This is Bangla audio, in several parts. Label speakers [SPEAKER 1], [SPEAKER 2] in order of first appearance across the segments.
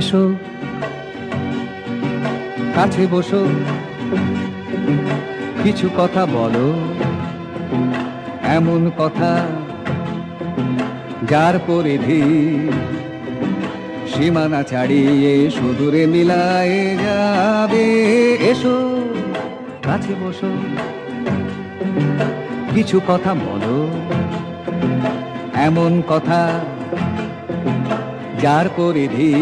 [SPEAKER 1] এসো কাছে বসো, কিছু কথা বলো, এমন কথা যার পরিধি সীমানা ছাড়িয়ে সুদূরে মিলায়ে যাবে। এসো কাছে বসো, কিছু কথা বলো, এমন কথা যার পরিধি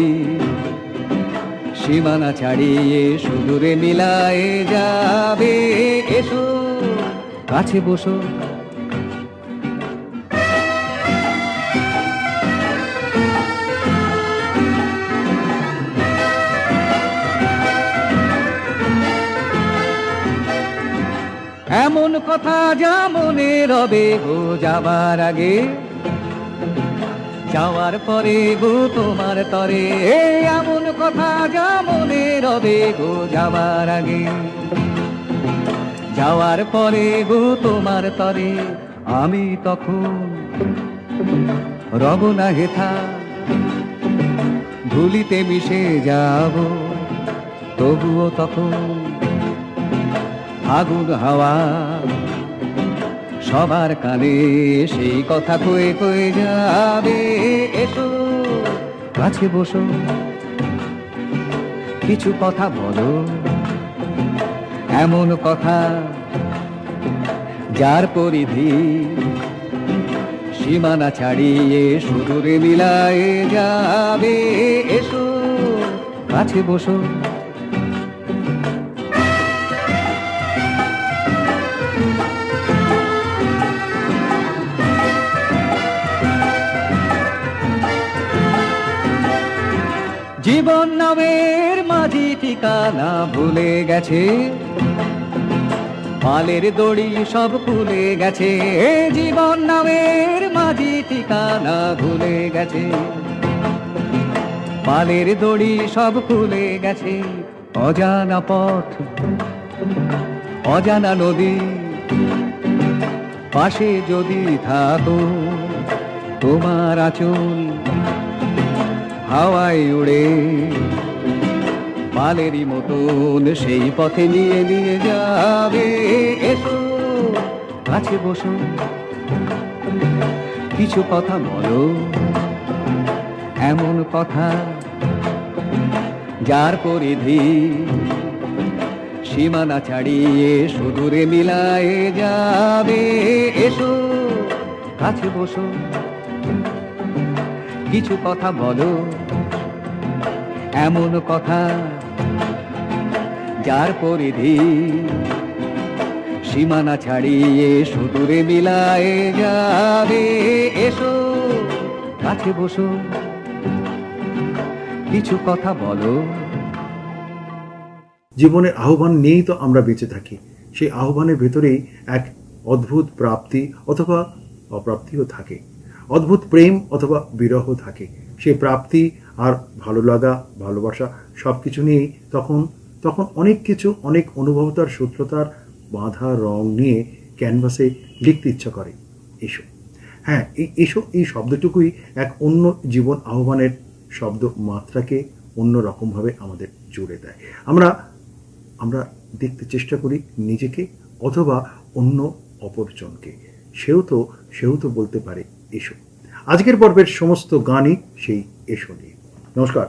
[SPEAKER 1] সীমানা ছাড়িয়ে সুদূরে মিলায়ে যাবে। এসো কাছে বসো। এমন কথা যা মনে রবে গো যাবার আগে, যাওয়ার পরে গো তোমার তরে। এমন কথা যা মনে রবে গো যাওয়ার আগে, যাওয়ার পরে গো তোমার তরে। আমি তখন রব না হেথা, ধুলিতে মিশে যাব, তবুও তখন আগুন হাওয়া সবার কানে সেই কথা কয়ে কয়ে যাবে। এসো কাছে বসো, কিছু কথা বলো, এমন কথা যার পরিধি সীমানা ছাড়িয়ে সুদূরে মিলায়ে যাবে। এসো কাছে বসো। জীবন নামের মাঝি ঠিকানা ভুলে গেছে, পালের দড়ি সব খুলে গেছে। জীবন নামের মাঝি ঠিকানা ভুলে গেছে, পালের দড়ি সব খুলে গেছে। অজানা পথ, অজানা নদী, পাশে যদি থাকো তোমার আঁচল হাওয়ায় উড়ে পালেরই মতন সেই পথে নিয়ে নিয়ে যাবে। এসো কাছে বসো, কিছু কথা বলো, এমন কথা যার পরিধি সীমানা ছাড়িয়ে সুদূরে মিলায়ে যাবে। এসো কাছে বসো, কিছু কথা বলো, এমন কথা যার পরিধি সীমানা ছাড়িয়ে সুদূরে মিলায়ে যাবে। এসো কাছে বসো, কিছু কথা বলো।
[SPEAKER 2] জীবনের আহ্বান নিয়েই তো আমরা বেঁচে থাকি। সেই আহ্বানের ভেতরেই এক অদ্ভুত প্রাপ্তি অথবা অপ্রাপ্তিও থাকে, অদ্ভুত প্রেম অথবা বিরহ থাকে। সেই প্রাপ্তি আর ভালো লাগা, ভালোবাসা সব কিছু নিয়েই তখন অনেক কিছু, অনেক অনুভবতার, সূত্রতার বাঁধা রং নিয়ে ক্যানভাসে লিখতে ইচ্ছা করে। এসো, হ্যাঁ, এসো এই শব্দটুকুই এক অন্য জীবন আহ্বানের শব্দ মাত্রাকে অন্য রকমভাবে আমাদের জুড়ে দেয়। আমরা দেখতে চেষ্টা করি নিজেকে অথবা অন্য অপরজনকে। সেও তো বলতে পারে এসো। আজকের পর্বের সমস্ত গানই সেই এসো নিয়ে। নমস্কার,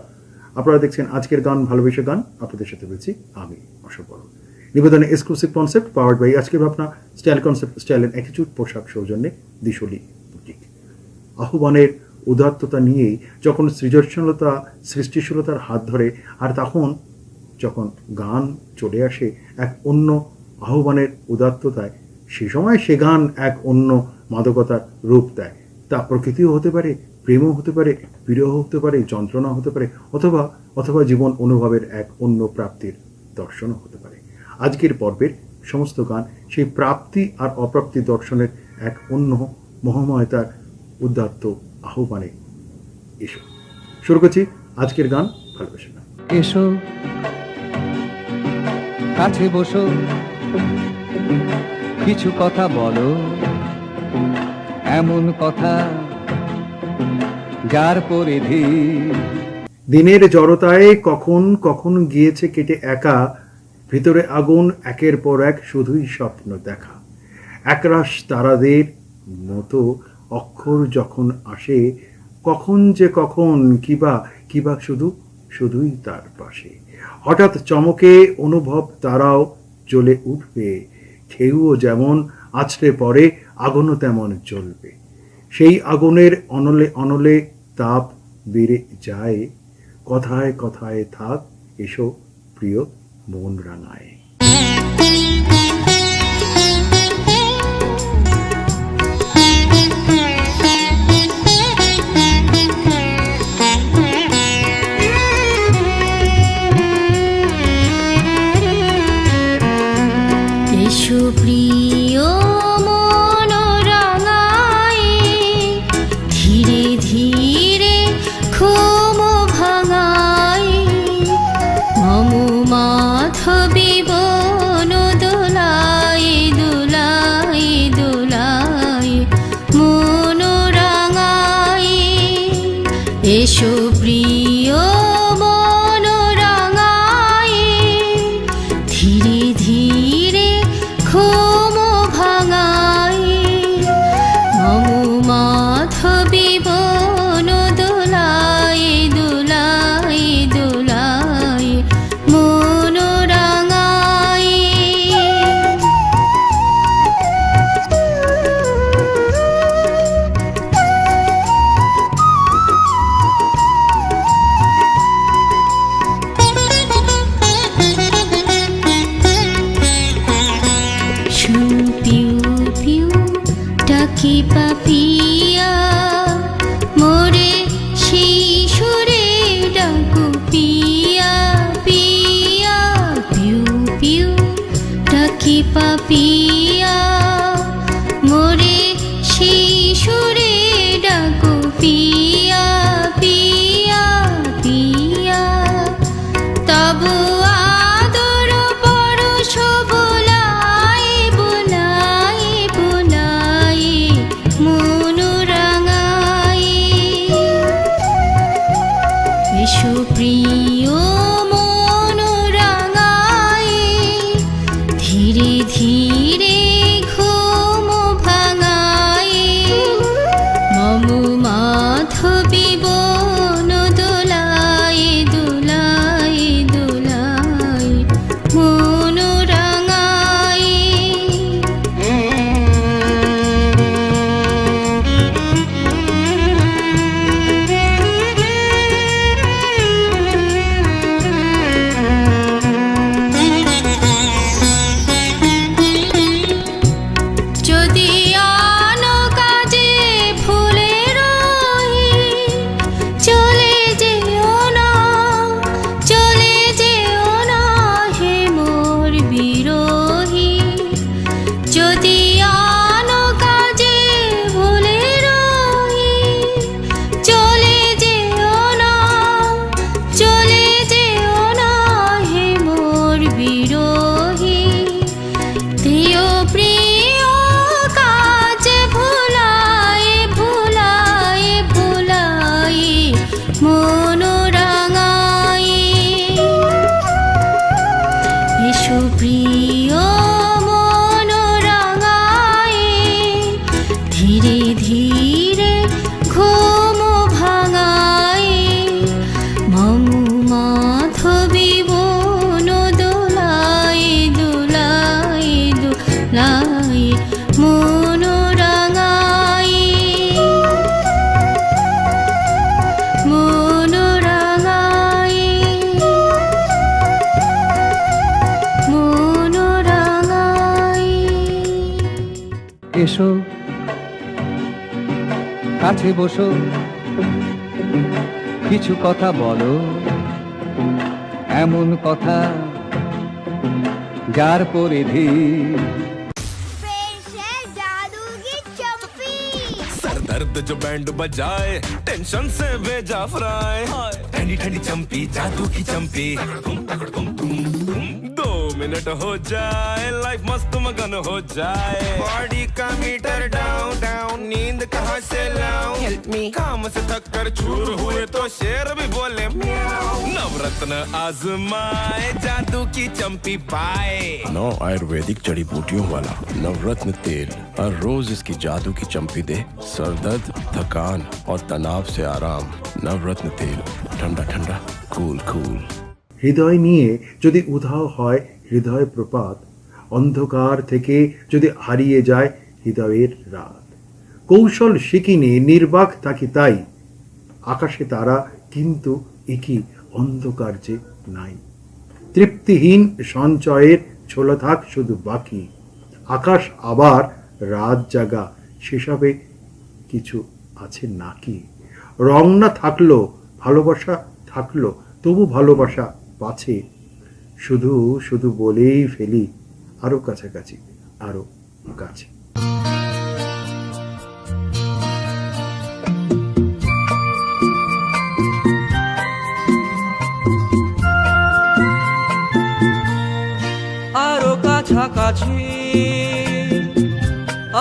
[SPEAKER 2] আপনারা দেখছেন আজকের গান, ভালোবেসে গান। আপনাদের সাথে বলছি আমি অশোক বড়। নিবেদনে এক্সক্লুসিভ কনসেপ্ট পাওয়ার্ড বাই আজকের ভাবনা, style concept, style and attitude পোশাক সৌজন্যে দিশলি বুটিক। আহ্বানের উদাত্ততা নিয়েই যখন সৃজনশীলতা, সৃষ্টিশীলতার হাত ধরে, আর যখন গান চলে আসে এক অন্য আহ্বানের উদাত্ততায়, সে সময় সে গান এক অন্য মাদকতার রূপ দেয়। তা প্রকৃতিও হতে পারে, প্রেমও হতে পারে, বিরহ হতে পারে, যন্ত্রণা হতে পারে, অথবা জীবন অনুভবের এক অন্য প্রাপ্তির দর্শনও হতে পারে। আজকের পর্বের সমস্ত গান সেই প্রাপ্তি আর অপ্রাপ্তি দর্শনের এক অন্য মহাময়তার উদাত্ত আহ্বানে এসো। শুরু করছি আজকের গান, ভালোবেসে গান।
[SPEAKER 1] এসো কাছে বসো, কিছু কথা বলো, এমন কথা যার পরিধি
[SPEAKER 2] দিনের জড়তায় কখন কখন গিয়েছে কেটে একা, ভিতরে আগুন একের পর এক শুধুই স্বপ্ন দেখা। একরাশ তারাদের মতো অক্ষর যখন আসে, কখন যে কখন কিবা কিবা শুধুই তার পাশে। হঠাৎ চমকে অনুভব তারাও জ্বলে উঠবে, ঢেউও যেমন আছড়ে পড়ে আগুনও তেমন জ্বলবে। সেই আগুনের অনলে অনলে তাপ বেড়ে যায়, কথায় কথায় থাক এসো প্রিয় মন রাঙায়।
[SPEAKER 3] এসো প্রিয় মন রাঙায়, ধীরে ধীরে ঘুম ভাঙায়, মম মাধবী বন দোলায় দোলায় দোলায় মন রাঙায়। এসো প্রিয় মন রাঙায়, ধীরে ধীরে ঘুম ভাঙায়, মম মাধবী বন দোলায় দোলায় দোলায় মন রাঙায়। পিউ পিউ ডাকি পাপিয়া, মোরে সেই সুরে ডাকু পিয়া পিয়া। পিউ পিউ ডাকি পাপিয়া, মোরে সেই সুরে ডাকু পিয়া পিয়া পিয়া। তবু আদর পরশ বোলায় বোলায় বোলায় মন রাঙায়। এসো প্রিয় মন রাঙায়, ধীরে ধীরে ঘুম ভাঙায়, মম মাধবী বন দোলায় দোলায় দোলায় মন রাঙায়। যদি আনো কাজে ভুলে রহি, চলে যেও না চলে যেও না হে মোর বিরোহী। যদি আনো কাজে ভুলে রহি, চলে যেও না চলে যেও না হে মোর বিরোহী। দিও প্রিয় কাজ ভুলায় ভুলায় ভুলায় মন রাঙায়। এসো প্রিয় মন রাঙায়, ধীরে ধীরে ঘুম ভাঙায়, মম মাধবী বন দোলায় দোলায় দোলায় মন রাঙায় মন রাঙায় মন রাঙায়।
[SPEAKER 1] এসো কাছে বসো, কিছু কথা বলো, এমন কথা যার পরিধি
[SPEAKER 4] पेश है जादू की चप्पी।
[SPEAKER 5] सर दर्द जो बैंड बजाए, टेंशन से भेजा फ्राई। ठंडी ठंडी चंपी, जादू की चंपी, 2 मिनट हो जाए लाइफ मस्त मगन हो जाए बॉडी का मीटर डाउन डाउन नींद कहाँ से लाऊं हेल्प मी काम से थक कर चूर हुए तो शेर भी बोले म्याऊं नवरत्न आजमाए जादू की चंपी पाए
[SPEAKER 6] 9 आयुर्वेदिक जड़ी बूटियों वाला नवरत्न तेल हर रोज इसकी जादू की चंपी दे सरदर्द थकान और तनाव से आराम नवरत्न तेल ठंडा ठंडा कूल कूल
[SPEAKER 2] হৃদয় নিয়ে যদি উধাও হয় হৃদয় প্রপাত অন্ধকার থেকে যদি হারিয়ে যায় হৃদয়ের রাত কৌশল শিখিনি নির্বাক থাকি তাই আকাশে তারা কিন্তু একই অন্ধকার যে নাই তৃপ্তিহীন সঞ্চয়ের ছোলা থাক শুধু বাকি আকাশ আবার রাত জাগা সেসবে কিছু আছে নাকি রং না থাকলো ভালোবাসা থাকলো তবু ভালোবাসা পাছে শুধু শুধু বলেই ফেলি আরো কাছাকাছি আরো কাছে
[SPEAKER 1] আরো কাছাকাছি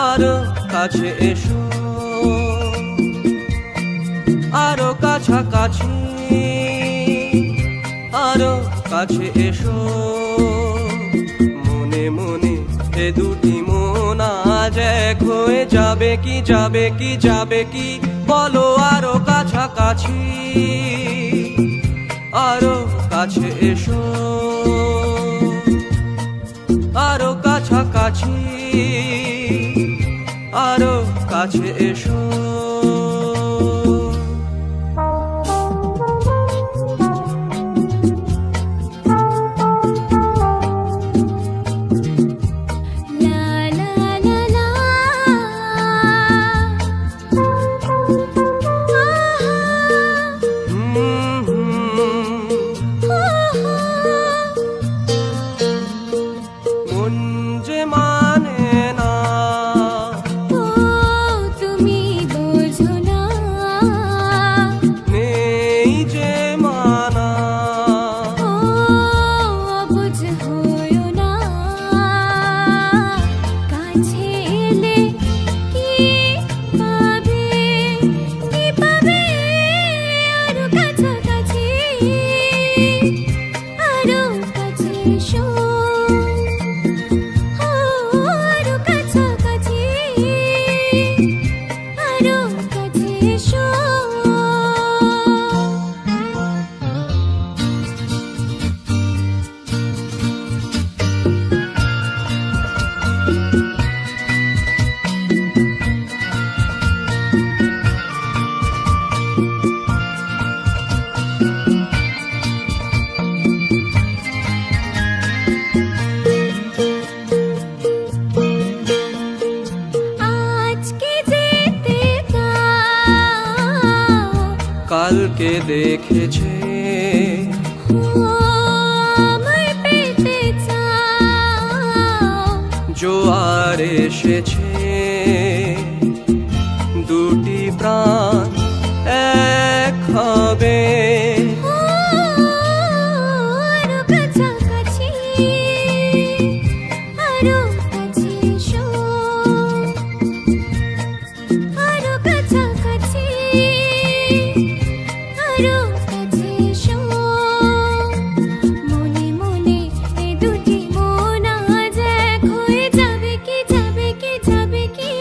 [SPEAKER 1] আরো কাছে এসো আরো কাছাকাছি আরো কাছে এসো মনে মনে এ দুটি মন আজ এক হয়ে যাবে কি যাবে কি যাবে কি বলো আরো কাছাকাছি আরো কাছে এসো আরো কাছাকাছি আরো কাছে এসো
[SPEAKER 3] লা লা লা লা
[SPEAKER 1] মন যে মানে না
[SPEAKER 3] ও তুমি বোঝো না
[SPEAKER 1] নেই যে মানা
[SPEAKER 3] ও অবুঝ হয়ো না কাছে এলে কি পাবে আরো কাছাকাছি আরো কাছে এসো আরো কাছাকাছি আরো কাছে এসো আজকে যেতে দাও
[SPEAKER 1] কালকে দেখেছে
[SPEAKER 3] আমায় পেতে চাও
[SPEAKER 1] জোয়ার এসেছে দুটি প্রাণ এক হবে
[SPEAKER 3] আরো কাছাকাছি আরো কাছে এসো আরো কাছাকাছি আরো কাছে এসো মনে মনে এ দুটি মন আজ এক হয়ে যাবে কি যাবে কি যাবে কি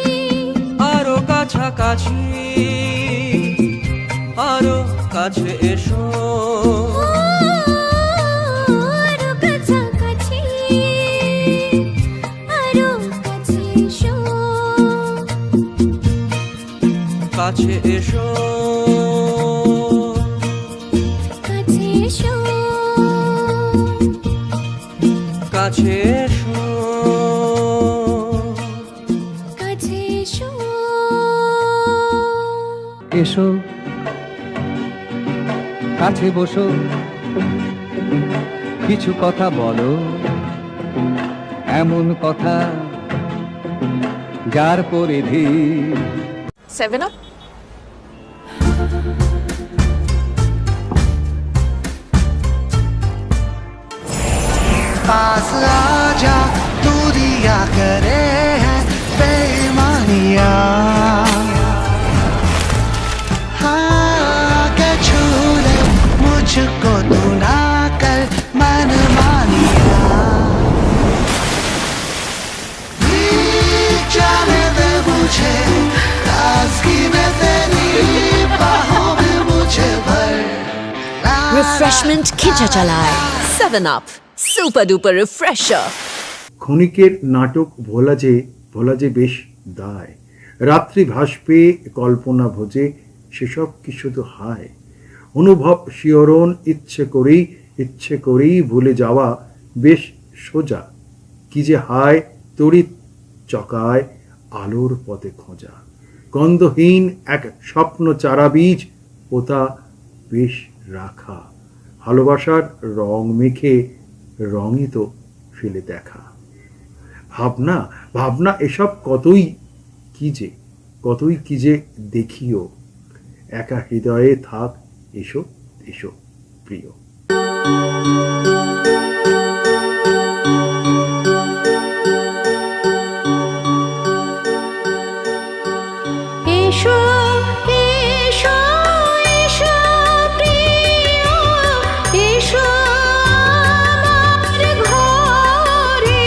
[SPEAKER 1] আরো কাছাকাছি আরো কাছে এসো
[SPEAKER 3] আরো কাছাকাছি আরো কাছে এসো
[SPEAKER 1] কাছে এসো
[SPEAKER 3] কাছে এসো
[SPEAKER 1] কাছে এসো
[SPEAKER 3] কাছে এসো
[SPEAKER 1] এসো কাছে বসো কিছু কথা বলো এমন কথা যার পরিধি
[SPEAKER 7] 7 Up
[SPEAKER 8] पास आजा तू दिया करे है बेईमानिया हाँ के छू ले मुझको तू ना कर मनमानिया जाने दे मुझे ताज़गी में तेरी बाहों में मुझे भर
[SPEAKER 9] Refreshment খিচা চালায় 7 Up Super Duper Refresher
[SPEAKER 2] ক্ষণিকের নাটক ভোলা যে বেশ দায় রাত্রি ভাসপে কল্পনা ভোজে সেসব কি শুধু হায় অনুভব শিহরণ ইচ্ছে করেই ভুলে যাওয়া বেশ সোজা কি যে হায় তড়িৎ চকায় আলোর পথে খোঁজা গন্ধহীন এক স্বপ্ন চারা বীজ পোতা বেশ রাখা ভালোবাসার রং মেখে রঙই তো ফেলে দেখা ভাবনা এসব কতই কি যে দেখিও একা হৃদয়ে থাক এসো প্রিয়
[SPEAKER 3] এসো এসো এসো প্রিয় এসো আমার ঘরে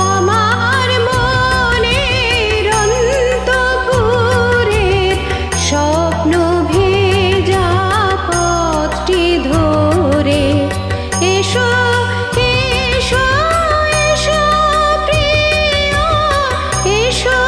[SPEAKER 3] আমার মনের অন্তপুরে স্বপ্ন ভেজা পথটি ধরে এসো এসো এসো প্রিয় এসো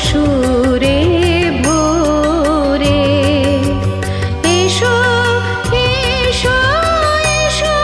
[SPEAKER 3] সুরে ভোরে এসো এসো এসো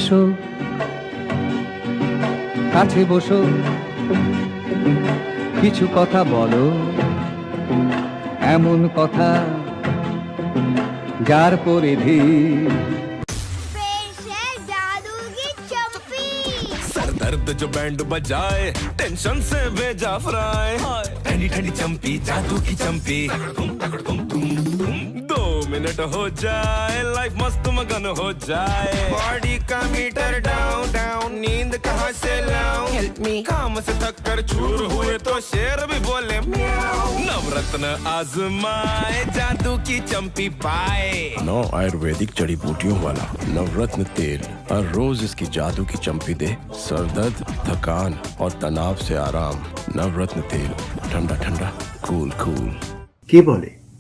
[SPEAKER 10] এসো কাছে বসো, কিছু কথা বলো, এমন কথা যার পরিধি
[SPEAKER 4] पेश है जादू की चप्पी।
[SPEAKER 5] सर दर्द जो बैंड बजाए, टेंशन से भेजा फ्राई। ठंडी ठंडी चंपी, जादू की चंपी। 2 मिनट हो जाए, लाइफ मस्त मगन हो जाए। बॉडी का मीटर डाउन डाउन, नींद कहाँ से लाऊं? Help me. काम से थक कर चूर हुए तो शेर भी बोले म्याऊं। नवरत्न आजमाए, जादू की चंपी पाए।
[SPEAKER 6] 9 आयुर्वेदिक जड़ी बूटियों वाला नवरत्न तेल हर रोज इसकी जादू की चंपी दे सर दर्द, थकान और तनाव से आराम। नवरत्न तेल, ठंडा ठंडा, कूल कूल।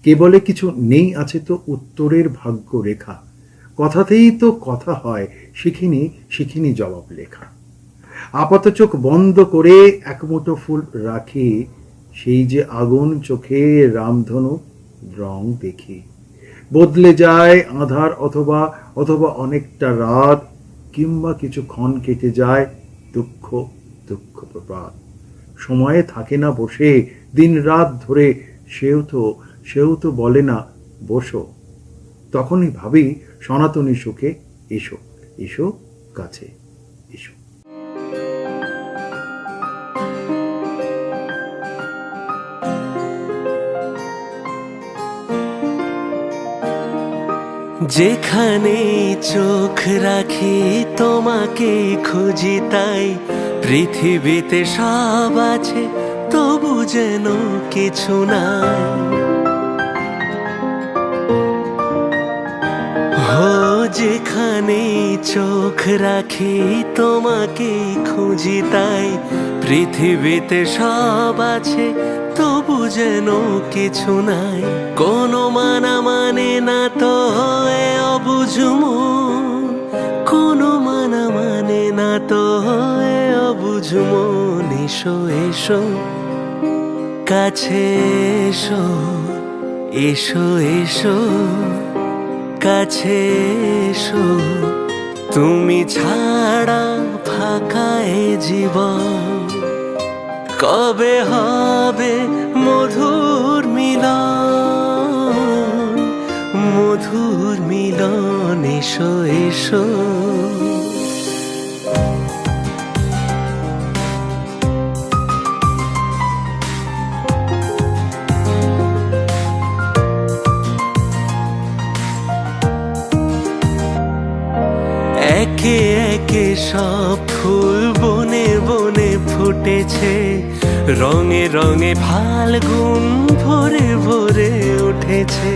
[SPEAKER 2] কে বলে কিছু নেই আছে তো উত্তরের ভাগ্য রেখা, কথাতেই তো কথা হয়, শিখিনি জবাব লেখা। আপাত চোখ বন্ধ করে এক মুঠো ফুল রাখি, সেই যে আগুন চোখে রামধনু রং দেখি। বদলে যায় আধার অথবা অনেকটা রাত, কিংবা কিছুক্ষণ কেটে যায় দুঃখ প্রপাত। সময়ে থাকে না বসে দিন রাত ধরে, সেও তো বলে না বসো। তখনই ভাবি সনাতনী সুখে এসো এসো কাছে এসো।
[SPEAKER 1] যেখানে চোখ রাখি তোমাকে খুঁজি, তাই পৃথিবীতে সব আছে তবু যেন কিছু নাই। যেখানে চোখ রাখি তোমাকে খুঁজি, তাই পৃথিবীতে সব আছে তবু যেন কিছু নাই। কোনো মানে না তো অবুঝমো, কোনো মানে না তো অবুঝমো। এসো এসো কাছে এসো, এসো এসো কাছে এসো। তুমি ছাড়া ফাঁকা এ জীবন, কবে হবে মধুর মিলন, মধুর মিলন। এসো এসো একে একে সব ফুল বনে বনে ফুটেছে, রঙে রঙে ফাল্গুন ভরে ভরে উঠেছে।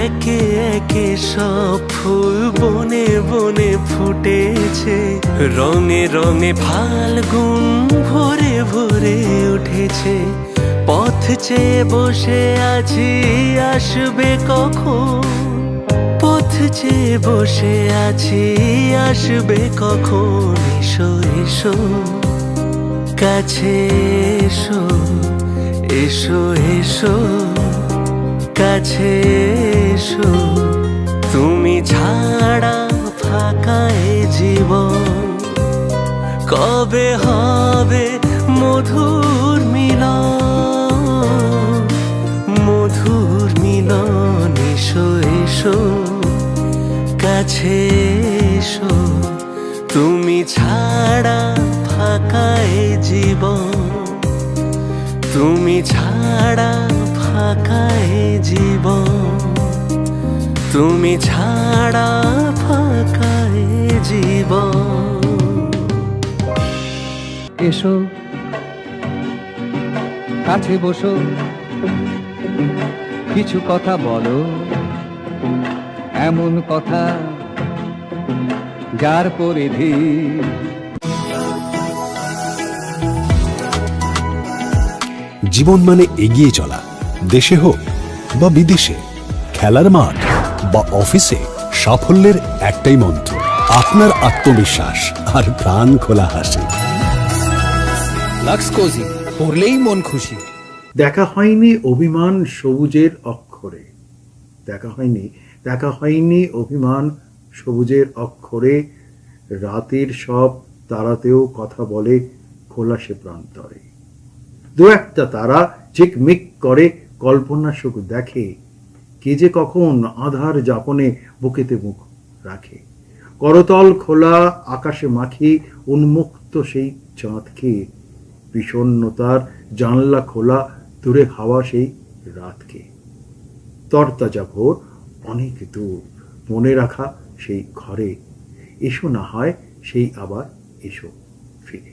[SPEAKER 1] একে একে সব ফুল বনে বনে ফুটেছে, রঙে রঙে ফাল্গুন ভরে ভরে উঠেছে। পথ চেয়ে বসে আছি আসবে কখন, পথ চেয়ে বসে আছি আসবে কখন। এসো এসো কাছে এসো, এসো এসো কাছে এসো। তুমি ছাড়া ফাঁকা এ জীবন, কবে হবে মধুর মিলন, মধুর মিলন। এসো এসো কাছে এসো। তুমি ছাড়া ফাঁকা এ জীবন, তুমি ছাড়া ফাঁকা এ জীবন, তুমি ছাড়া ফাঁকা এ জীবন।
[SPEAKER 10] এসো কাছে বসো, কিছু কথা বলো, এমন কথা যার পরিধি
[SPEAKER 11] জীবন মানে এগিয়ে চলা, দেশে হোক বা বিদেশে, খেলার মাঠ বা অফিসে, সাফল্যের একটাই মন্ত্র, আপনার আত্মবিশ্বাস আর প্রাণ খোলা হাসি।
[SPEAKER 10] লাক্স কোজি, পড়লেই মন খুশি।
[SPEAKER 2] দেখা হয়নি অভিমান সবুজের অক্ষরে, দেখা হয়নি অভিমান সবুজের অক্ষরে, রাতের সব তারাতেও কথা বলে খোলা সে প্রান্তরে। দু একটা তারা ঝিকমিক করে কল্পনা সুখ দেখে, কে যে কখন আধার যাপনে বুকেতে মুখ রাখে। করতল খোলা আকাশে মাখি উন্মুক্ত সেই চাঁদকে, বিষণ্ণতার জানলা খোলা দূরে হাওয়া সেই রাতকে। তরতাজা ভোর অনেক দূর, মনে রাখা সেই ঘরে, এসো না হয় সেই আবার এসো ফিরে।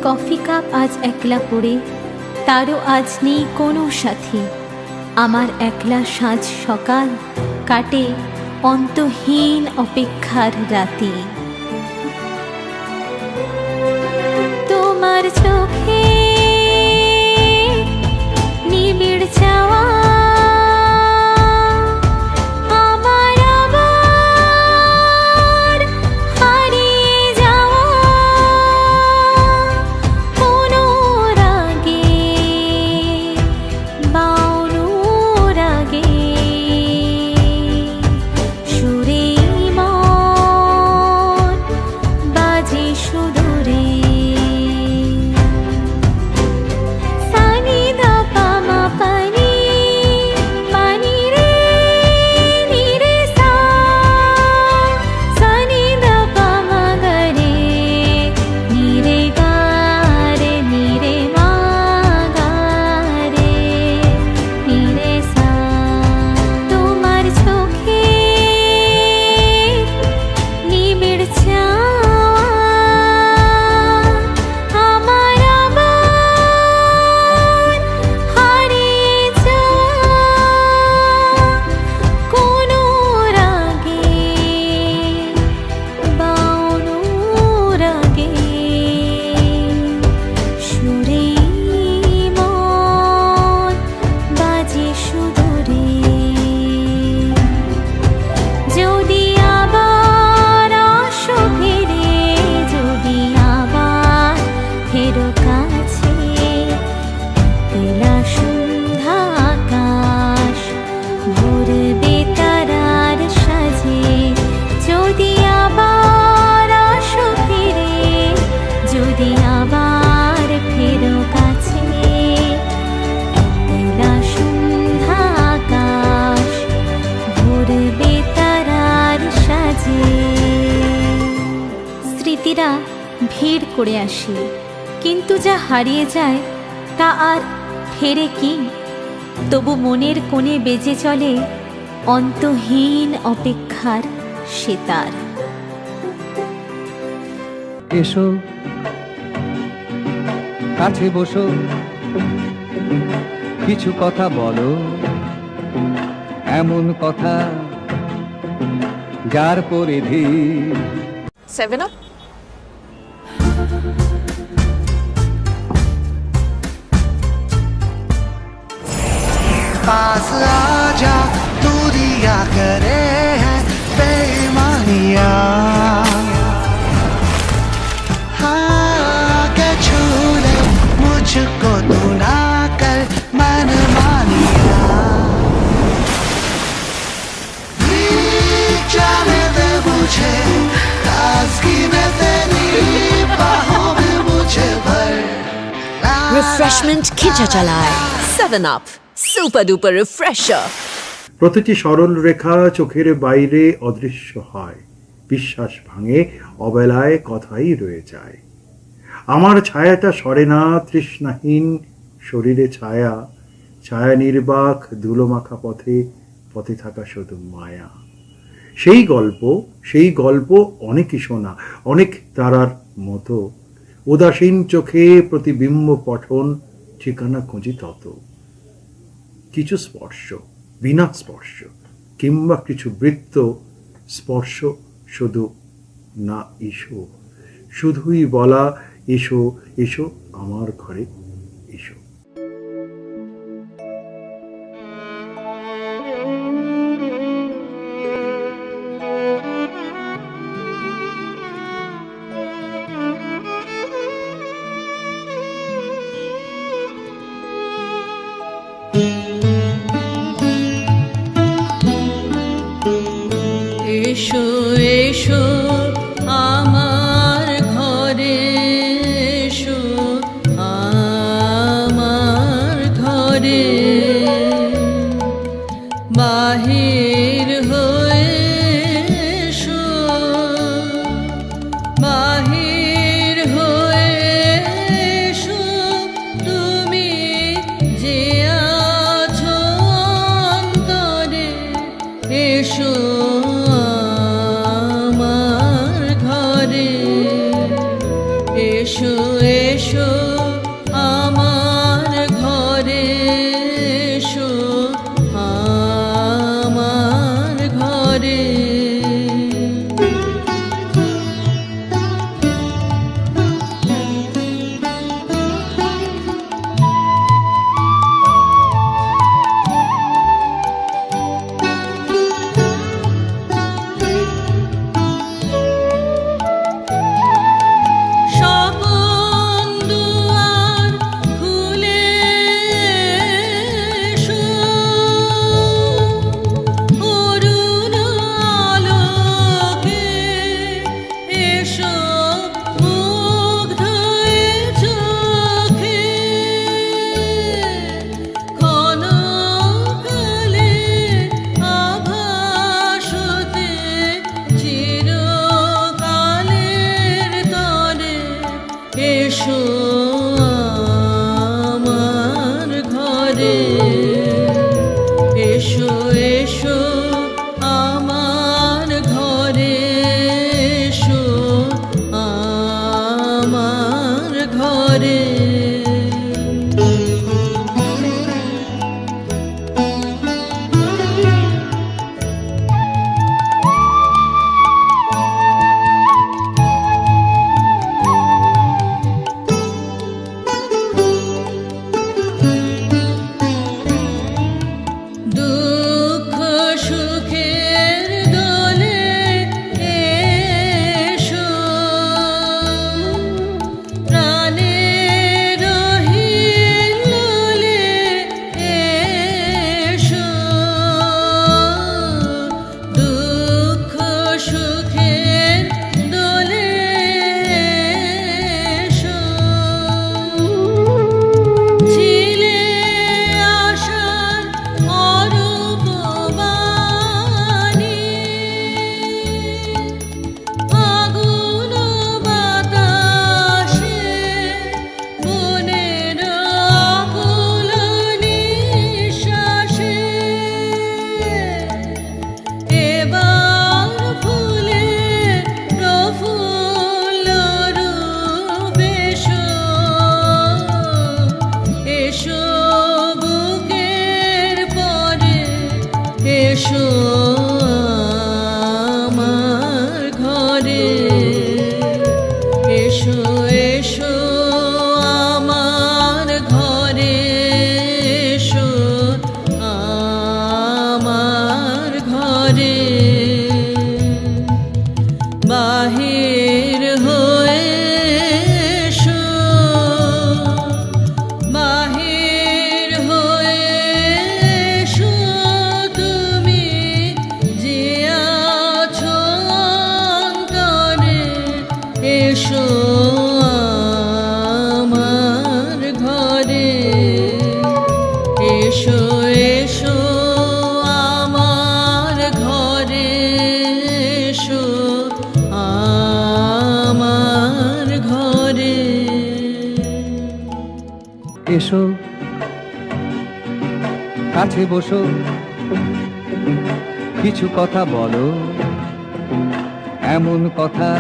[SPEAKER 12] কফি কাপ আজ একলা পড়ে, তারও আজ নেই কোনো সাথী। আমার একলা সাঁঝ সকাল কাটে অন্তহীন অপেক্ষার রাতে। তোমার চোখে নিবিড় চাওয়া, আমার আবার হারিয়ে যাওয়া কোনো রাগে বাউনো রাগে, সুরে মন বাজে সুদূরে। স্মৃতিরা ভিড় করে আসে, কিন্তু যা হারিয়ে যায় তা আর ফেরে কি? তবু মনের কোণে বেজে চলে অন্তহীন অপেক্ষার সেতার।
[SPEAKER 10] এসো কাছে বসো, কিছু কথা বলো, এমন কথা যার পরিধি।
[SPEAKER 7] 7 Up?
[SPEAKER 8] पास आजा, दूरियां करे हैं बेईमानियां। हाँ के छू ले मुझको तू ना कर मनमानिया। जाने दे मुझे ताज़गी में तेरी बाहों में मुझे भर।
[SPEAKER 9] Refreshment খিচা চালায় 7 Up Super Duper Refresher।
[SPEAKER 2] প্রতিটি সরল রেখা চোখের বাইরে অদৃশ্য হয়, বিশ্বাস ভাঙে, অবেলায় কথাই রয়ে যায়। আমার ছায়াটা সরে না, তৃষ্ণাহীন শরীরে ছায়া, ছায়া নির্বাক ধুলোমাখা পথে, পথে থাকা শুধু মায়া। সেই গল্প অনেকই শোনা, অনেক তারার মতো, উদাসীন চোখে প্রতিবিম্ব পঠন, ঠিকানা খুঁজি তত। কিছু স্পর্শ, বিনা স্পর্শ, কিংবা কিছু বৃত্ত, স্পর্শ শুধু না এসো, শুধুই বলা এসো এসো আমার ঘরে এসো।
[SPEAKER 13] এসো এসো আমার ঘরে এসো আমার ঘরে বাহির হয়ে এসো বাহির হয়ে এসো তুমি যে আছো অন্তরে এসো এসো এসো আমার ঘরে এসো আমার ঘরে। এসো আমার ঘরে এসো এসো আমার ঘরে এসো আমার ঘরে। এসো এসো আমার ঘরে এসো আমার ঘরে
[SPEAKER 10] এসো কাছে বসো কিছু কথা বলো এমন কথা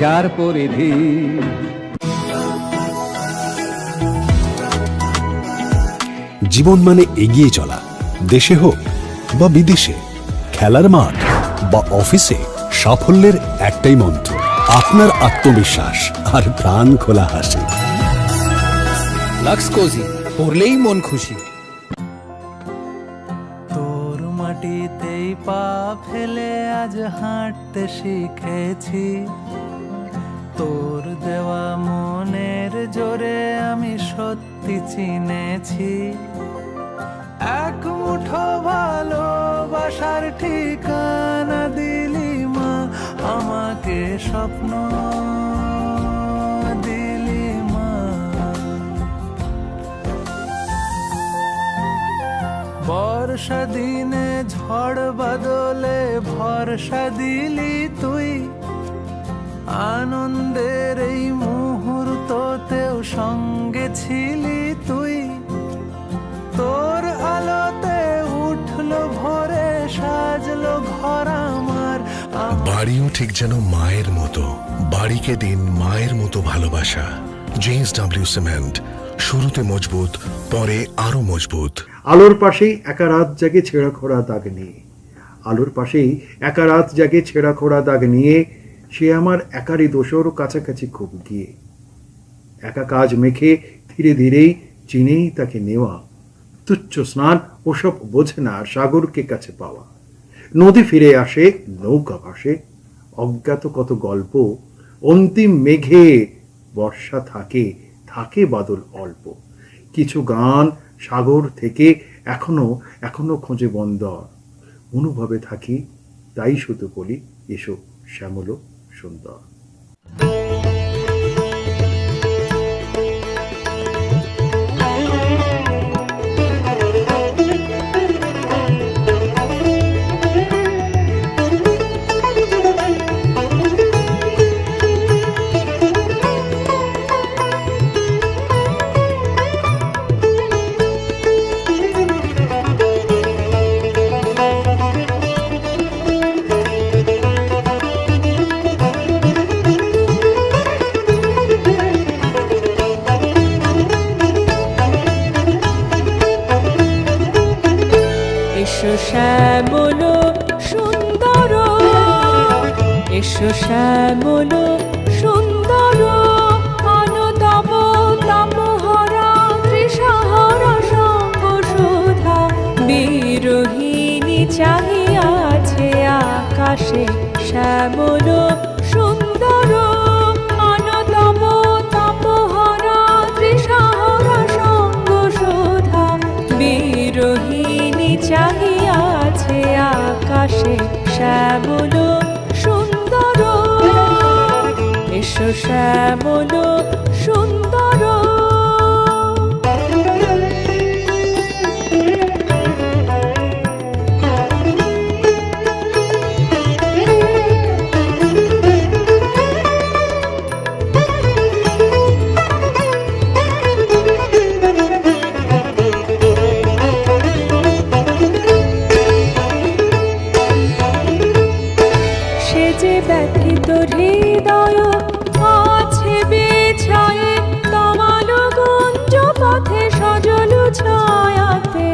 [SPEAKER 10] যার পরিধি
[SPEAKER 11] জীবন মানে এগিয়ে চলা দেশে হোক বা বিদেশে খেলার মাঠ বা অফিসে সাফল্যের একটাই মন্ত্র আপনার আত্মবিশ্বাস আর প্রাণ খোলা হাসি
[SPEAKER 14] লাক্স কোজি পড়লেই মন খুশি।
[SPEAKER 15] তোর মাটিতেই পা ফেলে আজ হাঁটতে শিখেছি, তোর দেওয়া মনের জোরে আমি সত্যি চিনেছি। এক মুঠো ভালোবাসার ঠিকানা দিলি মা, আমাকে স্বপ্ন দিলি মা। বর্ষা দিনে ঝড় বাদলে ভরসা দিলি তুই, আনন্দের এই মুহূর্ততেও সঙ্গে ছিলি তুই। তোর আলোতে উঠলো ভোরে সাজলো ঘর আমার।
[SPEAKER 16] বাড়িও ঠিক যেন মায়ের মতো, বাড়িকে দিন মায়ের মতো ভালোবাসা। JSW সিমেন্ট, শুরুতে মজবুত পরে আরো মজবুত।
[SPEAKER 2] আলোর পাশেই একা রাত জাগে ছেঁড়া খোড়া দাগ নিয়ে, আলোর পাশেই একা রাত জাগে ছেঁড়া খোড়া দাগ নিয়ে, সে আমার একারই দোষর কাছাকাছি খুব গিয়ে। একা কাজ মেখে ধীরে ধীরেই চিনেই তাকে নেওয়া, তুচ্ছ স্নান ওসব বোঝে না সাগরকে কাছে পাওয়া। নদী ফিরে আসে নৌকা ভাসে, অজ্ঞাত কত গল্প। অন্তিম মেঘে বর্ষা থাকে, থাকে বাদল অল্প। কিছু গান সাগর থেকে এখনো এখনো খোঁজে বন্দর। অনুভবে থাকি তাই শুধু বলি এসো শ্যামল সুন্দর।
[SPEAKER 12] শ্যামল সুন্দর, এসো শ্যামল সুন্দর, অনতম তপহরা ত্রিশহরা সঙ্গ সুধা। বিরোহিণী চাহিয়াছে আকাশে শ্যামল সুন্দর, অনতম তপহরা ত্রিশহরা সঙ্গ সুধা। বিরোহিণী চাহিয়াছে আকাশে শ্যামল সুন্দর, এসো শ্যামল সুন্দর। ব্যথিত হৃদয় আছে বিছায়ে, তমাল গুঞ্জ পথে সজল ছায়াতে।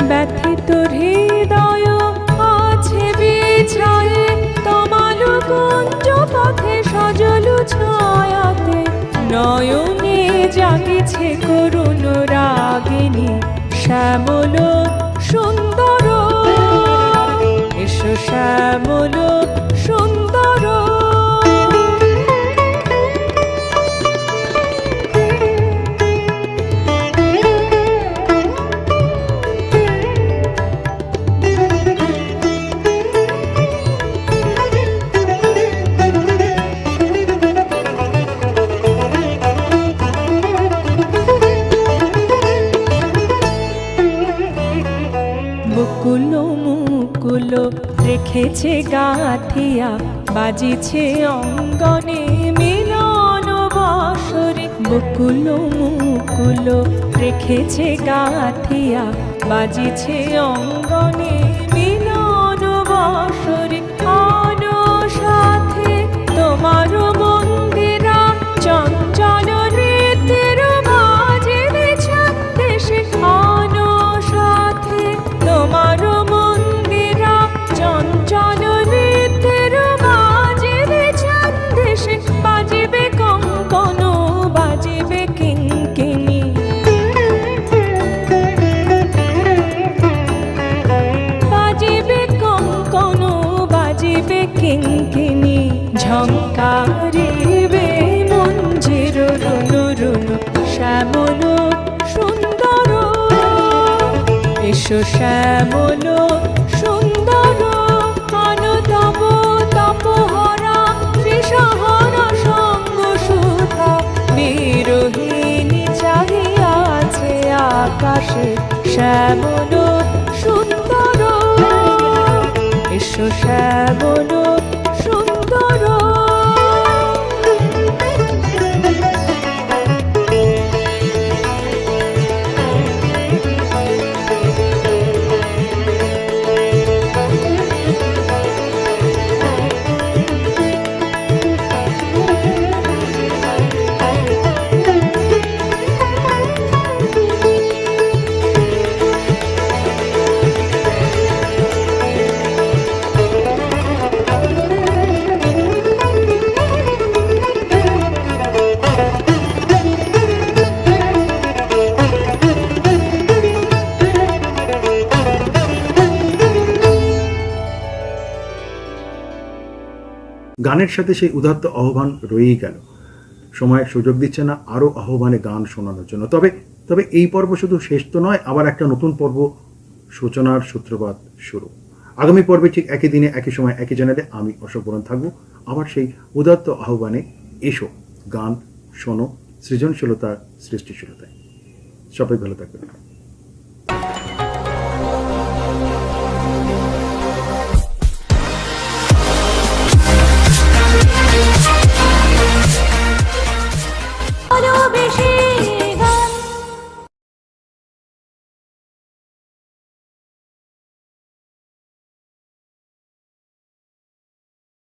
[SPEAKER 12] ব্যথিত হৃদয় আছে বিছায়ে, তমাল গুঞ্জ পথে সজল ছায়াতে। নয়নে জাগেছে করুণ রাগিনী শ্যামল সুন্দর, এসো শ্যামল সুন্দর।
[SPEAKER 17] মুকুল রেখেছে গাথিয়া বাজিছে অঙ্গনে মিলন বসরে বকুল মুকুল রেখেছে গাথিয়া বাজিছে অঙ্গনে মিলন বসরে আনো সাথে তোমার মন্দিরা চঞ্চল নৃত্যের বাজিবে ছন্দেশে আনো সাথে তোমার মন্দিরা চঞ্চল নৃত্যের বাজিবে ছন্দেশে বাজিবে কঙ্কন বাজিবে কিঙ্কিণী বাজিবে কঙ্কন বাজিবে কিঙ্কিণী ঝঙ্কারিবে মঞ্জির রুনু রুনু শ্যামল সুন্দর এসো শ্যামল সুন্দর আনতম তপহরা ত্রিশহর সঙ্গ সুধা বিরোহিণী চাহিয়াছে আকাশে শ্যামল সুন্দর এসো শ্যামল সুন্দর
[SPEAKER 2] গানের সাথে সেই উদাত্ত আহ্বান রয়েই গেল। সময় সুযোগ দিচ্ছে না আরও আহ্বানে গান শোনানোর জন্য। তবে এই পর্ব শুধু শেষ তো নয়, আবার একটা নতুন পর্ব সূচনার সূত্রপাত শুরু। আগামী পর্বে ঠিক একই দিনে একই সময় একই চ্যানেলে আমি অশোক বরণ থাকবো, আবার সেই উদাত্ত আহ্বানে এসো, গান শোনো, সৃজনশীলতার সৃষ্টিশীলতায়। সবাই ভালো থাকবেন।